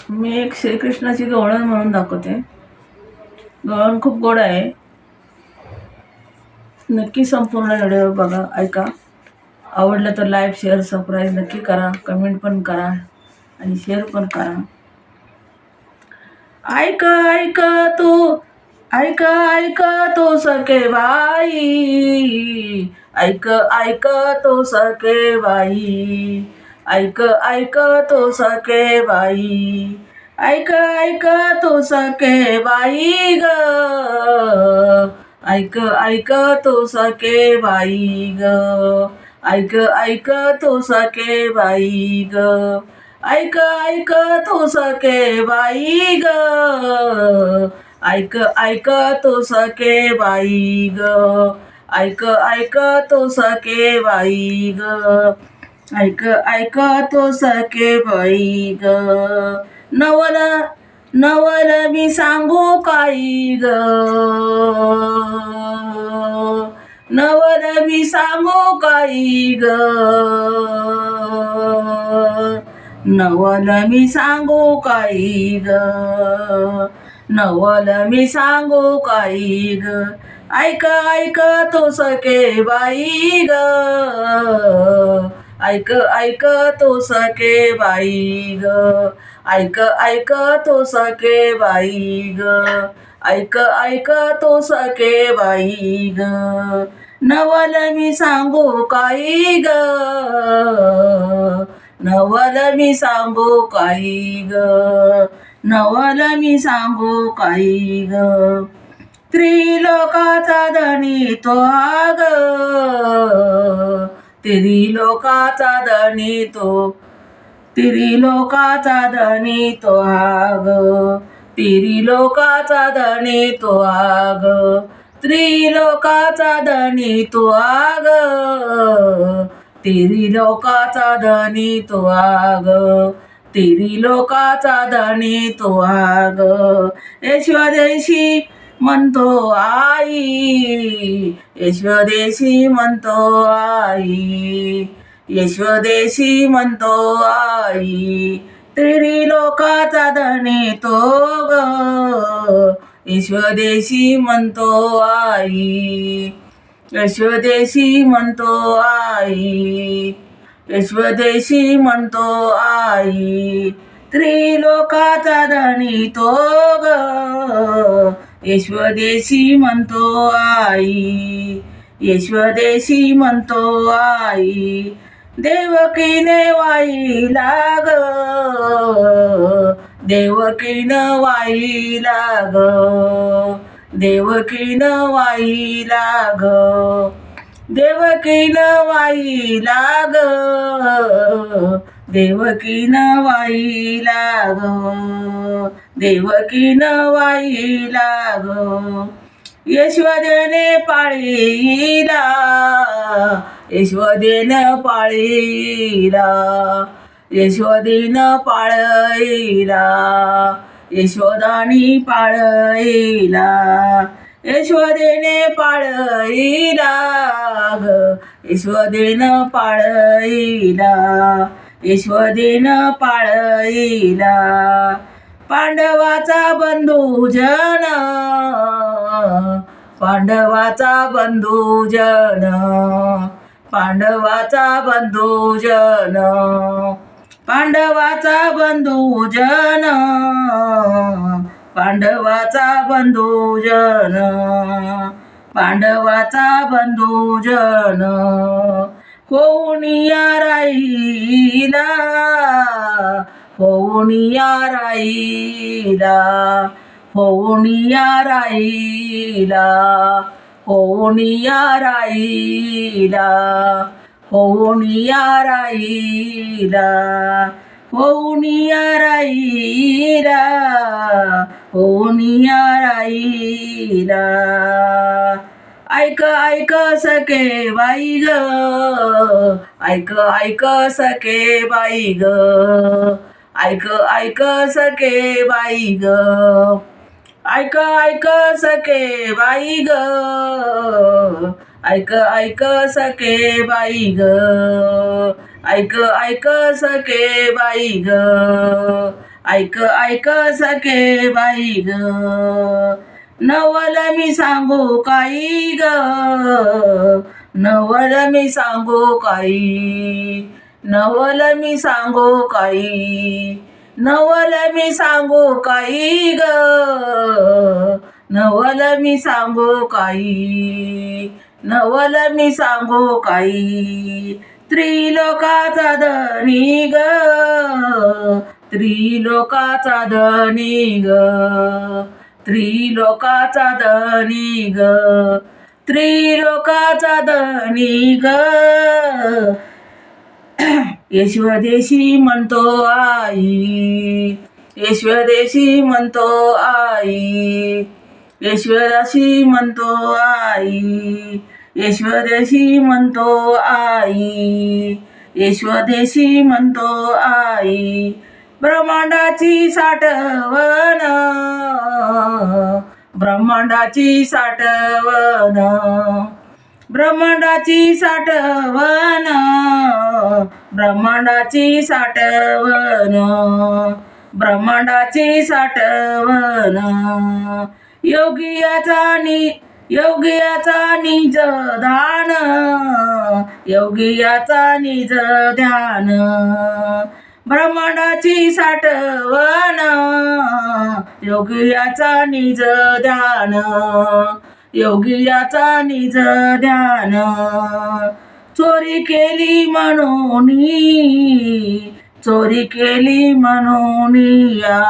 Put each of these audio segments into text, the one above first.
मी एक श्रीकृष्णाची गवळण म्हणून दाखवते. गवळण खूप गोड आहे. नक्की संपूर्ण व्हिडिओ बघा, ऐका. आवडलं तर लाईक, शेअर, सबस्क्राईब नक्की करा. कमेंट पण करा आणि शेअर पण करा. ऐक ऐक तू, ऐक ऐक तो सखे बाई, ऐक ऐक तो सखे बाई, ऐक ऐक तो सखे बाई, ऐक ऐक तो सखे बाई ग, ऐक ऐक तो सखे बाई ग, ऐक ऐक तो सखे बाई ग, ऐक ऐक तो सखे बाई ग, ऐक ऐक तो सखे बाई ग, ऐक ऐक तो सखे बाई ग, ऐक ऐक तो सखे बाई ग. नवल नवल मी सांगू काही ग, नवल मी सांगू काही ग, नवल मी सांगू काही ग, नवल मी सांगू काही ग, ऐक ऐक तो सखे बाई ग, ऐक ऐक तो सखे बाई ग, ऐक ऐक तो सखे बाई ग, ऐक ऐक तो सखे बाई ग. नवल मी सांगू काही ग, नवल मी सांगू काही ग, नवल मी सांगू काही ग. त्रिलोकाचा धनी तो हा ग, त्रिलोकाचा धनी तो, त्रिलोकाचा धनी तो हा ग, त्रिलोकाचा धनी तो हा ग, त्रिलोकाचा धनी तो हा ग, त्रिलोकाचा धनी तो हा ग, त्रिलोकाचा धनी तो हा ग. यशोदेशी म्हणतो आई, यशोदेशी म्हणतो आई, यशोदेशी म्हणतो आई, त्रिलोकाचा धनी तो ग, यशोदेशी म्हणतो आई, यशोदेशी म्हणतो आई, यशोदेशी म्हणतो आई, त्रिलोकाचा धनी तो ग, यशोदेशी म्हणतो आई, यशोदेशी म्हणतो आई. देवकीने वाईला ग, देवकीनं वाईला ग, देवकीनं वाईला ग, देवकीनं वाईला ग, देवकीनं वाईला ग, देवकीनं वाईला ग. यशोदेने पाळीला, यशोदेनं पाळीला, यशोदेनं पाळीला, यशोदानी पाळीला, यशोदेने पाळीला ग, यशोदेनं पाळीला, यशोदेनं पाळीला. पांडवाचा बंधू जन, पांडवाचा बंधू जन, पांडवाचा बंधू जन, पांडवाचा बंधू जन, पांडवाचा बंधू जन, पांडवाचा बंधू जन. होऊन या राहिला, होऊन या राहिला, होऊन या राहिला, होऊन या राहिला, होऊन या राहिला, होऊन या राहिला, होऊन या राहिला. ऐक ऐक सखे बाई ग, ऐक ऐक सखे बाई ग, ऐक ऐक सखे बाई ग, ऐक ऐक सखे बाई ग, ऐक ऐक सखे बाई ग, ऐक ऐक सखे बाई ग, ऐक ऐक सखे बाई ग, नवल मी सांगू काही ग, नवल मी सांगू काही, नवल मी सांगू काही, नवल मी सांगू काही ग, नवल मी सांगू काही, नवल मी सांगू काही. त्रिलोकाचा धनी ग, त्रिलोकाचा धनी ग, त्रिलोकाचा धनी ग, त्रिलोकाचा धनी ग. यशवदेशी म्हणतो आई, यशवदेशी म्हणतो आई, यशवदाशी म्हणतो आई, यशवदेशी म्हणतो आई, यशवदेशी म्हणतो आई. ब्रह्मांडाची साठवण, ब्रह्मांडाची साठवण, ब्रह्मांडाची साठवण, ब्रह्मांडाची साठवण, ब्रह्मांडाची साठवण. योगियाचा निज ध्यान, योगियाचा निज ध्यान, ब्रह्मांडाची साठवण, योगियाचा निज ध्यान, योगियाचा निज ध्यान. चोरी केली म्हणून, चोरी केली म्हणून या,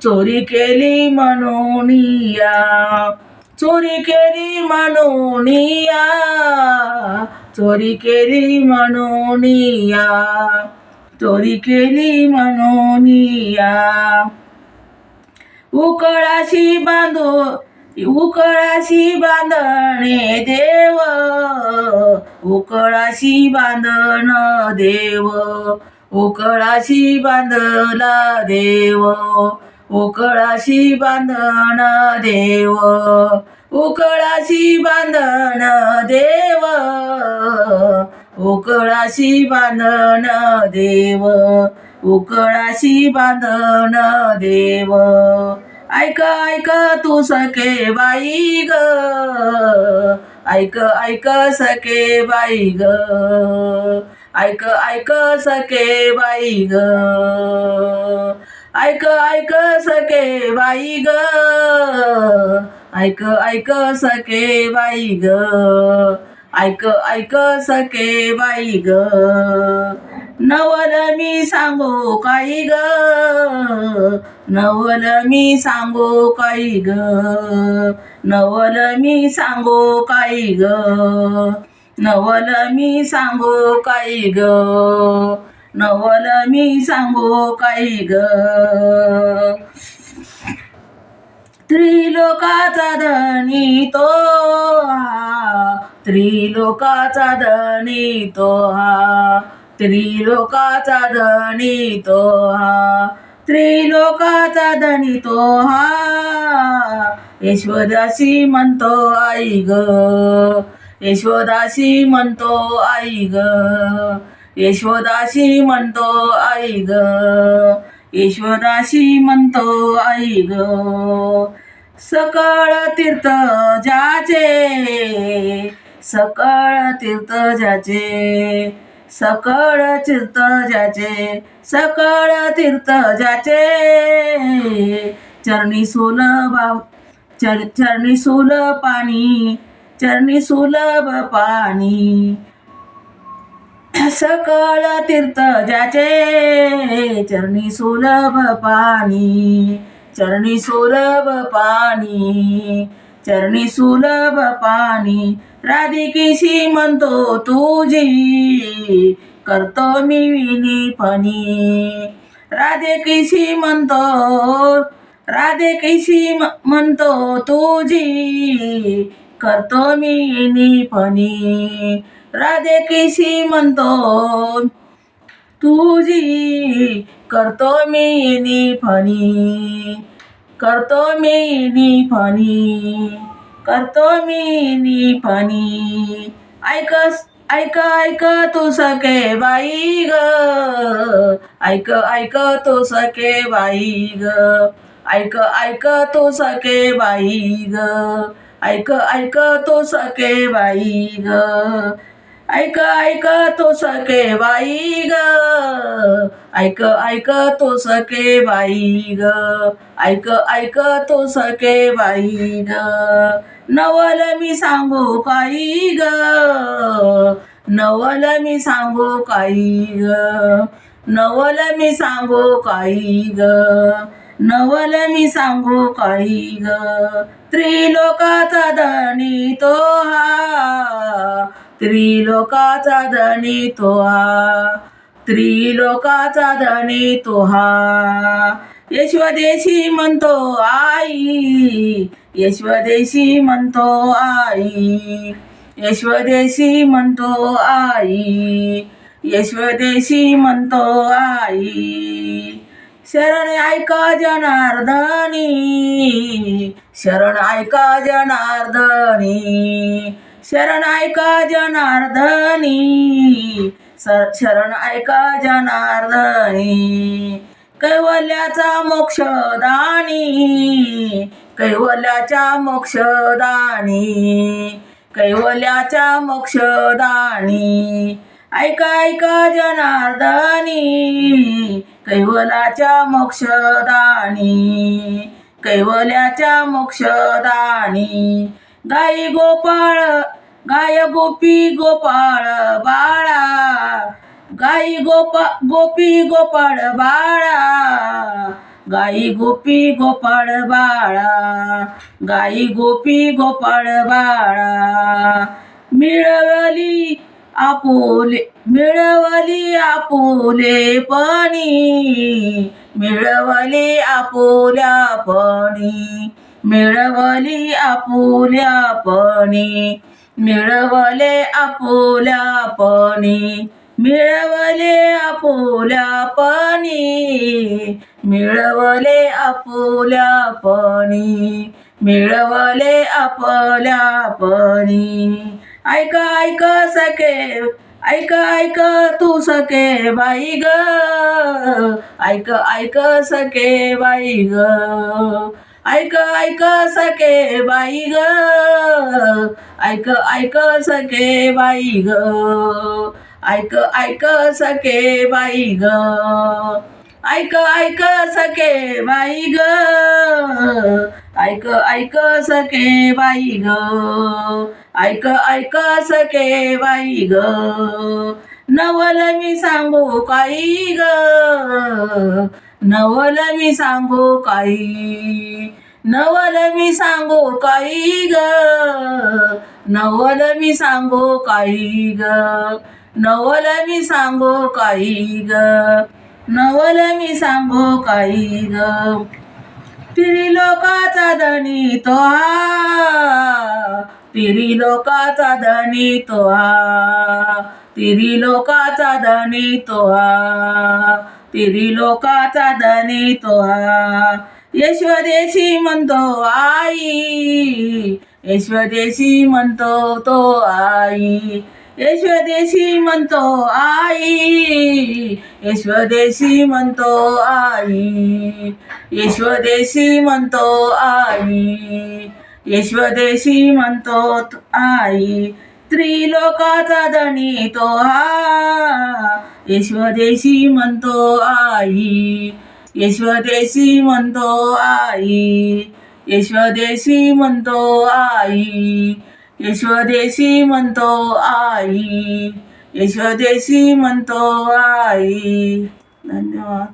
चोरी केली म्हणून या, चोरी केली म्हणून या, चोरी केली म्हणून या, चोरी केली म्हणून या. उकळाशी बांधणे देव, उकळाशी बांधण देव, उकळाशी बांधला देव, उकळाशी बांधण देव, उकळाशी बांधण देव, उकळाशी बांधण देव, उकळाशी बांधण देव. ऐक ऐक तू सखे बाई ग, ऐक ऐक सखे बाई ग, ऐक ऐक सखे बाई ग, ऐक ऐक सखे बाई ग, ऐक ऐक सखे बाई ग, ऐक ऐक सखे बाई ग. नवल मी सांगू काही ग, नवल मी सांगू काही ग, नवल मी सांगू काही ग, नवल मी सांगू काही ग, नवल मी सांगू काही ग. त्रिलोकाचा धनी तो हा, त्रिलोकाचा धनी तो हा, त्रिलोकाचा धनी तो हा, त्रिलोकाचा धनी तो हा. यशोदाशी म्हणतो आई ग, यशोदाशी म्हणतो आई ग, यशोदाशी म्हणतो आई ग, यशोदाशी म्हणतो आई ग. सकळ तीर्थ ज्याचे, सकळ तीर्थ ज्याचे, सकळ तीर्थ ज्याचे, सकळ तीर्थ ज्याचे. चरणी सुलभ, चरणी सुलभ पाणी, चरणी सुलभ पाणी. सकळ तीर्थ ज्याचे, चरणी सुलभ पाणी, चरणी सुलभ पाणी, चरणी सुलभ पाणी. राधिकेशी म्हणतो तुझी, करतो मी विनीपणी. राधिकेशी म्हणतो, राधिकेशी म्हणतो तुझी, करतो मी विनीपणी. राधिकेशी म्हणतो तुझी, करतो मी विनीपणी, करतो मी विनीपणी, करतो मी विनीपणी. ऐकस ऐक ऐक तू सखे बाई ग, ऐक ऐक तू सखे बाई ग, ऐक ऐक तू सखे बाई ग, ऐक ऐक तू सखे बाई ग, ऐक ऐक तू सखे बाई ग, ऐक ऐक तू सखे बाई ग, ऐक ऐक तू सखे बाई ग, नवल मी सांगू काही ग, नवल मी सांगू काही ग, नवल मी सांगू काही ग, नवल मी सांगू काही ग, त्रिलोकाचा धनी तो हा, त्रिलोकाचा धनी तो हा, त्रिलोकाचा धनी तो हा, यशवदेशी म्हणतो आई, यशवदेशी म्हणतो आई, यशवदेशी म्हणतो आई, यशवदेशी म्हणतो आई, शरण ऐका जनार्दनी, शरण ऐका जनार्दनी, शरण ऐका जनार्दनी, शरण ऐका जनार्दनी, कैवल्याचा मोक्षदानी, कैवल्याच्या मोक्षदानी, कैवल्याच्या मोक्षदानी, ऐका ऐका जनार्दनी, कैवल्याच्या मोक्षदानी, कैवल्याच्या मोक्षदानी, गाई गोपाळ गाय गोपी गोपाळ बाळा, गाई गोपी गोपाळ बाळा, गाई गोपी गोपाळ बाळा, गाई गोपी गोपाळ बाळा, मिळवली आपुले मिळवली आपुले पणी, मिळवली आपुल्यापणी, मिळवली आपुल्यापणी, मिळवले आपुल्यापणी, मिळवले आपुल्यापणी, मिळवले आपुल्यापणी, मिळवले आपुल्यापणी, ऐक ऐक सखे ऐक ऐक तू सखे बाई ग, ऐक ऐक सखे बाई ग, ऐक ऐक सखे बाई ग, ऐक ऐक सखे बाई ग, ऐक ऐक सखे बाई ग, ऐक ऐक सखे बाई ग, ऐक ऐक सखे बाई ग, ऐक ऐक सखे बाई ग, नवल मी सांगू काही ग, नवल मी सांगू काही, नवल मी सांगू काही ग, नवल मी सांगू काही ग, नवल मी सांगू काही ग, नवल मी सांगू काही ग, त्रिलोकाचा धनी तो हा, त्रिलोकाचा धनी तो हा, त्रिलोकाचा धनी तो हा, त्रिलोकाचा धनी तो हा, यशवदेशी म्हणतो आई, यशवदेशी म्हणतो तो आई, यशवदेशी म्हणतो आई, यशवदेशी म्हणतो आई, यशवदेशी म्हणतो आई, यशवदेशी म्हणतो आई, त्रिलोकाचा धनी तो हा, यशवदेशी म्हणतो आई, यशवदेशी म्हणतो आई, यशवदेशी म्हणतो आई, यशवदेशी म्हणतो आई, यशवदेशी म्हणतो आई. धन्यवाद.